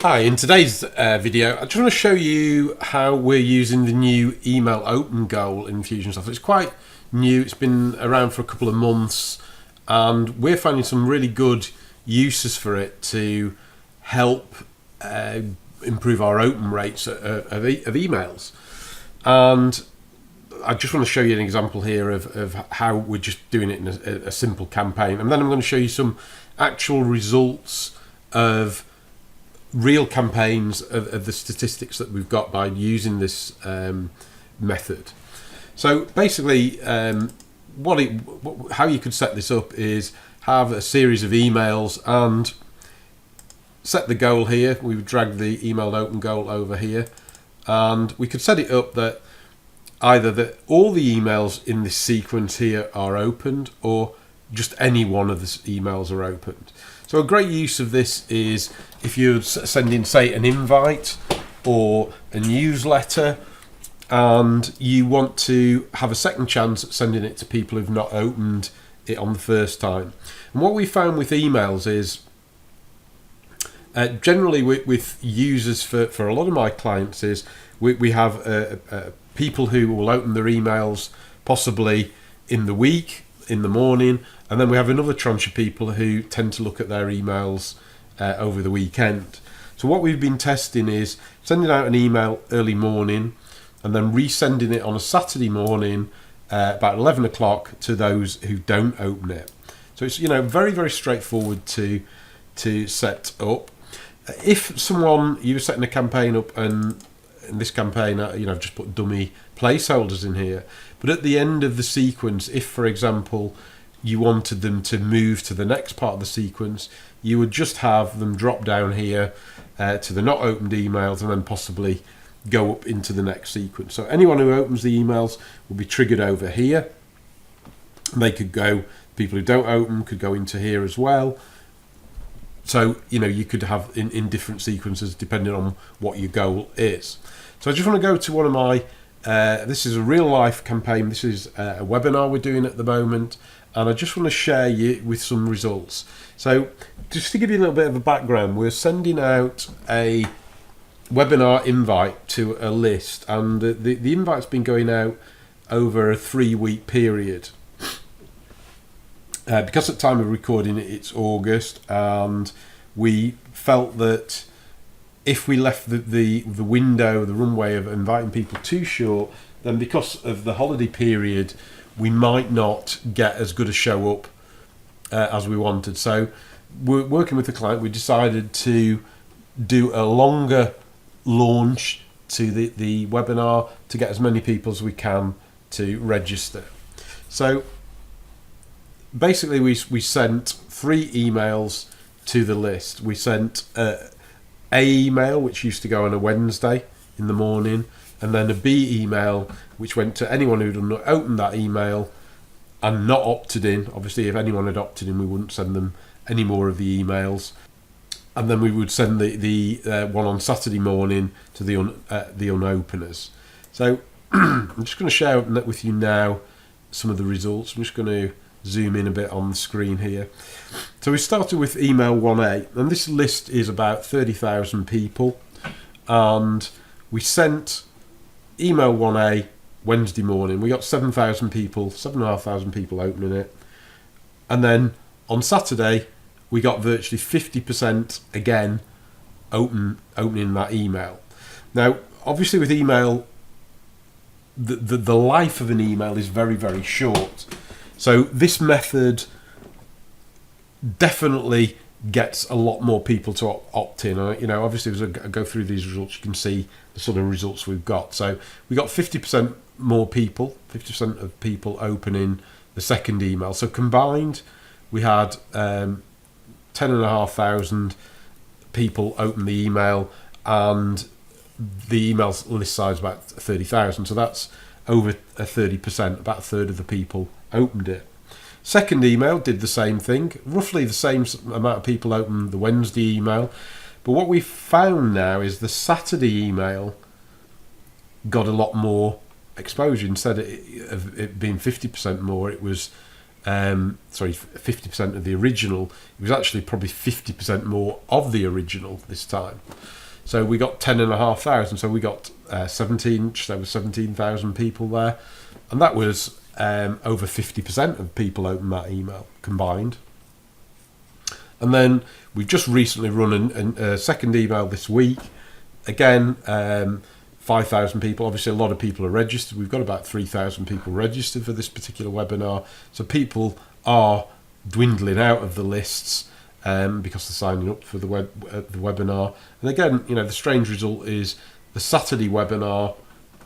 Hi, in today's video, I just want to show you how we're using the new email open goal in Infusionsoft. It's quite new, it's been around for a couple of months, and we're finding some really good uses for it to help improve our open rates of emails. And I just want to show you an example here of how we're just doing it in a simple campaign. And then I'm going to show you some actual results of real campaigns of the statistics that we've got by using this method. So basically, how you could set this up is have a series of emails and set the goal here. We would drag the emailed open goal over here, and we could set it up that either that all the emails in this sequence here are opened, or just any one of the emails are opened. So a great use of this is if you're sending, say, an invite or a newsletter, and you want to have a second chance at sending it to people who've not opened it on the first time. And what we found with emails is generally with users for a lot of my clients is we have people who will open their emails possibly in the week, in the morning, and then we have another tranche of people who tend to look at their emails over the weekend. So what we've been testing is sending out an email early morning and then resending it on a Saturday morning about 11 o'clock to those who don't open it. So it's very, very straightforward to set up. If someone, you're setting a campaign up, and in this campaign I've just put dummy placeholders in here, but at the end of the sequence, if for example you wanted them to move to the next part of the sequence, you would just have them drop down here to the not opened emails and then possibly go up into the next sequence. So anyone who opens the emails will be triggered over here. They could go, people who don't open could go into here as well. So you could have in different sequences depending on what your goal is. So I just want to go to one of my this is a real life campaign. This is a webinar we're doing at the moment, and I just want to share you with some results. So just to give you a little bit of a background, we're sending out a webinar invite to a list, and the invite's been going out over a 3-week period. Because at the time of recording it's August, and we felt that if we left the window, the runway of inviting people too short, then because of the holiday period, we might not get as good a show up as we wanted. So we're working with the client, we decided to do a longer launch to the webinar to get as many people as we can to register. So basically we sent 3 emails to the list. We sent a email which used to go on a Wednesday in the morning, and then a B email which went to anyone who'd not opened that email and not opted in. Obviously if anyone had opted in, we wouldn't send them any more of the emails. And then we would send the one on Saturday morning to the unopeners. So I'm just going to share with you now some of the results. I'm just going to zoom in a bit on the screen here. So we started with email 1A, and this list is about 30,000 people, and we sent email 1A Wednesday morning. We got 7,000 people, 7,500 people opening it, and then on Saturday we got virtually 50% again opening that email. Now obviously with email, the life of an email is very, very short. So this method definitely gets a lot more people to opt in. Obviously as I go through these results, you can see the sort of results we've got. So we got 50% more people, 50% of people opening the second email. So combined, we had 10,500 people open the email, and the email list size about 30,000. So that's over 30%, about a third of the people opened it. Second email did the same thing, roughly the same amount of people opened the Wednesday email, but what we found now is the Saturday email got a lot more exposure. Instead of it being 50% more, it was sorry, 50% of the original. It was actually probably 50% more of the original this time. So we got 10,500. So we got 17,000 people there, and that was over 50% of people opened that email combined. And then we've just recently run a second email this week. Again, 5,000 people. Obviously, a lot of people are registered. We've got about 3,000 people registered for this particular webinar. So people are dwindling out of the lists because they're signing up for the webinar. And again, the strange result is the Saturday webinar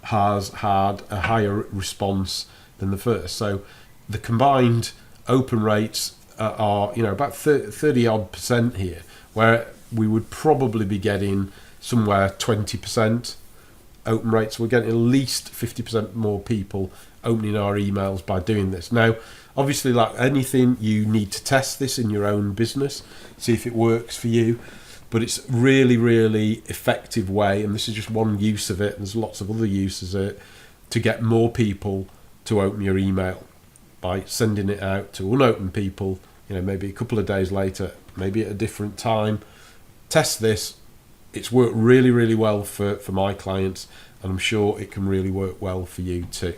has had a higher response than the first. So the combined open rates are about 30 odd percent here, where we would probably be getting somewhere 20% open rates. We're getting at least 50% more people opening our emails by doing this. Now, obviously, like anything, you need to test this in your own business, see if it works for you. But it's really, really effective way, and this is just one use of it. There's lots of other uses of it to get more people to open your email by sending it out to unopened people. Maybe a couple of days later, maybe at a different time. Test this. It's worked really, really well for my clients, and I'm sure it can really work well for you too.